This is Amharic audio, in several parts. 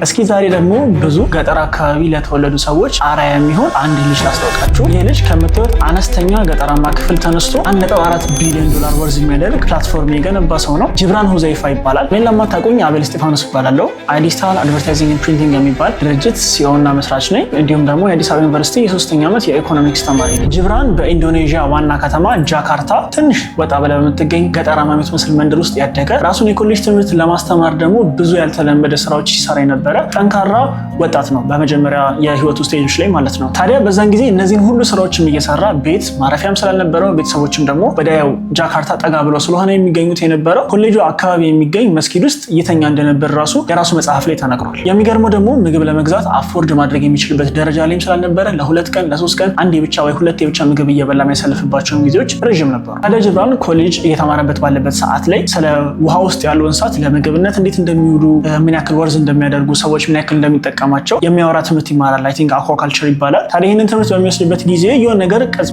እስኪ ዛሬ ደግሞ ብዙ ገጠር አካባቢ ለተወለዱ ሰዎች አርአያ የሚሆን አንድ ልጅ ላስታውቃችሁ። ይህ ልጅ ከምታዩት አነስተኛ ገጠራማ ክፍል ተነስቶ 1.4 ቢሊዮን ዶላር ወርዝ የሚያደርግ ፕላትፎርም የገነባ ሰው ነው። ጅብራን ሁዘይፋ ይባላል። እኔን ለማታውቁኝ አቤል እስጢፋኖስ ይባላለሁ። አይዲስታል አድቨርታይዚንግ ኤንድ ፕሪንቲንግ የሚባል ድርጅት ሲኦ እና መስራች ነኝ። እንዲሁም ደግሞ የአዲስ አበባ ዩኒቨርሲቲ የ3ኛ ዓመት የኢኮኖሚክስ ተማሪ ነኝ። ጅብራን በኢንዶኔዥያ ዋና ከተማ ጃካርታ ትንሽ ወጣ ብላ በምትገኝ ገጠራማ የምትመስል መንደር ውስጥ ያደገ፣ ራሱን የኮሌጅ ትምህርት ለማስተማር ደግሞ ብዙ ያልተለመደ ስራዎች ሲሰራ የነበረ ጠንካራ ወጣት ነው። በመጀመሪያ የህይወቱ ስቴጆች ላይ ማለት ነው። ታዲያ በዛን ጊዜ እነዚህን ሁሉ ስራዎችም እየሰራ ቤት ማረፊያም ስላልነበረው ቤተሰቦችም ደግሞ ወደ ጃካርታ ጠጋ ብለው ስለሆነ የሚገኙት የነበረው ኮሌጁ አካባቢ የሚገኝ መስጊድ ውስጥ እየተኛ እንደነበር የራሱ መጽሐፍ ላይ ተነግሯል። የሚገርመው ደግሞ ምግብ ለመግዛት አፎርድ ማድረግ የሚችልበት ደረጃ ላይም ስላልነበረ ለ2 ቀን ለ3 ቀን አንዴ ብቻ ወይ 2 ብቻ ምግብ እየበላ የሚያሳልፍባቸውን ጊዜዎች ረዥም ነበሩ። ታዲያ ጅብራን ኮሌጅ እየተማረበት ባለበት ሰዓት ላይ ስለ ውሃ ውስጥ ያሉ እንስሳት ለምግብነት እንዴት እንደሚውሉ፣ ምን ያክል ወርዝ እንደሚያደርጉ፣ ሰዎች ምን ያክል እንደሚጠቀማቸው የሚያወራ ትምህርት ይማራል። አይ ቲንክ አኳካልቸር ይባላል። ታዲያ ይህንን ትምህርት በሚወስድበት ጊዜ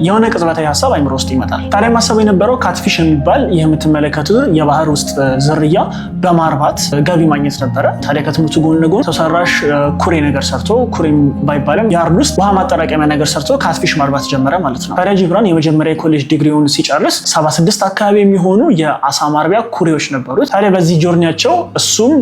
የሆነ ቅጽበታዊ ሀሳብ አይምሮ ውስጥ ይመጣል። ታዲያ ማሰብ የነበረው ካትፊሽ የሚባል ይህ የምትመለከቱት የባህር ውስጥ ዝርያ በማርባት ገቢ ማግኘት ነበረ። ታዲያ ከትምህርቱ ጎን ለጎን ሰው ሰራሽ ኩሬ ነገር ሰርቶ፣ ኩሬም ባይባልም ያርድ ውስጥ ውሃ ማጠራቀሚያ ነገር ሰርቶ ካትፊሽ ማርባት ጀመረ ማለት ነው። ታዲያ ጅብራን የመጀመሪያ የኮሌጅ ዲግሪውን ሲጨርስ 76 አካባቢ የሚሆኑ የአሳ ማርቢያ ኩሬዎች ነበሩት። ታዲያ በዚህ ጆርኒያቸው እሱም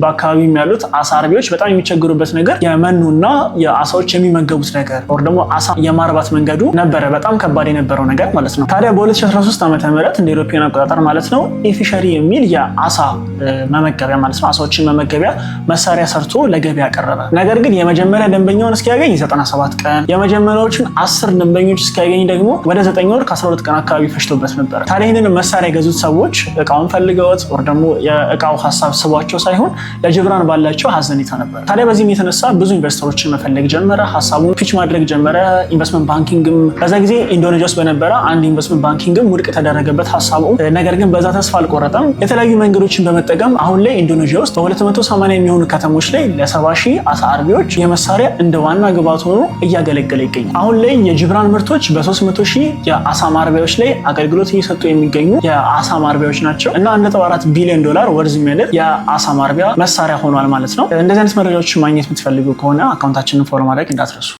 በአካባቢ ያሉት አሳ አርቢዎች በጣም የሚቸገሩበት ነገር የመኖና የአሳዎች የሚመገቡት ነገር ወር ደግሞ አሳ የማርባት መንገዱ ነበረ በጣም ከባድ የነበረው ነገር ማለት ነው። ታዲያ በ2013 ዓ.ም እንደ ኢሮፒያን አቆጣጠር ማለት ነው ኢፊሸሪ የሚል የአሳ መመገቢያ ማለት ነው አሳዎችን መመገቢያ መሳሪያ ሰርቶ ለገበያ ያቀረበ። ነገር ግን የመጀመሪያ ደንበኛውን እስኪያገኝ 97 ቀን፣ የመጀመሪያዎቹን 10 ደንበኞች እስኪያገኝ ደግሞ ወደ 9 ወር ከ12 ቀን አካባቢ ፈጅቶበት ነበር። ታዲያ ይህንን መሳሪያ የገዙት ሰዎች እቃውን ፈልገውት ወር ደግሞ የእቃው ሀሳብ ስቧቸው ሳይሆን ለጅብራን ባላቸው ሀዘኔታ ነበር። ታዲያ በዚህም የተነሳ ብዙ ኢንቨስተሮችን መፈለግ ጀመረ። ሀሳቡን ፒች ማድረግ ጀመረ። ኢንቨስትመንት ባንኪንግም በዛ ጊዜ ኢንዶኔዥያ ውስጥ በነበረ አንድ ኢንቨስትመንት ባንኪንግም ውድቅ ተደረገበት ሀሳቡ። ነገር ግን በዛ ተስፋ አልቆረጠም። የተለያዩ መንገዶችን በመጠቀም አሁን ላይ ኢንዶኔዥያ ውስጥ በ280 የሚሆኑ ከተሞች ላይ ለ70,000 አሳ አርቢዎች የመሳሪያ እንደ ዋና ግብዓት ሆኖ እያገለገለ ይገኛል። አሁን ላይ የጅብራን ምርቶች በ300,000 የአሳ ማርቢያዎች ላይ አገልግሎት እየሰጡ የሚገኙ የአሳ ማርቢያዎች ናቸው እና 1.4 ቢሊዮን ዶላር ወርዝ የሚያደርግ የአሳ ማርቢያ መሳሪያ ሆኗል ማለት ነው። እንደዚህ አይነት መረጃዎችን ማግኘት የምትፈልጉ ከሆነ አካውንታችንን ፎሎ ማድረግ እንዳትረሱ።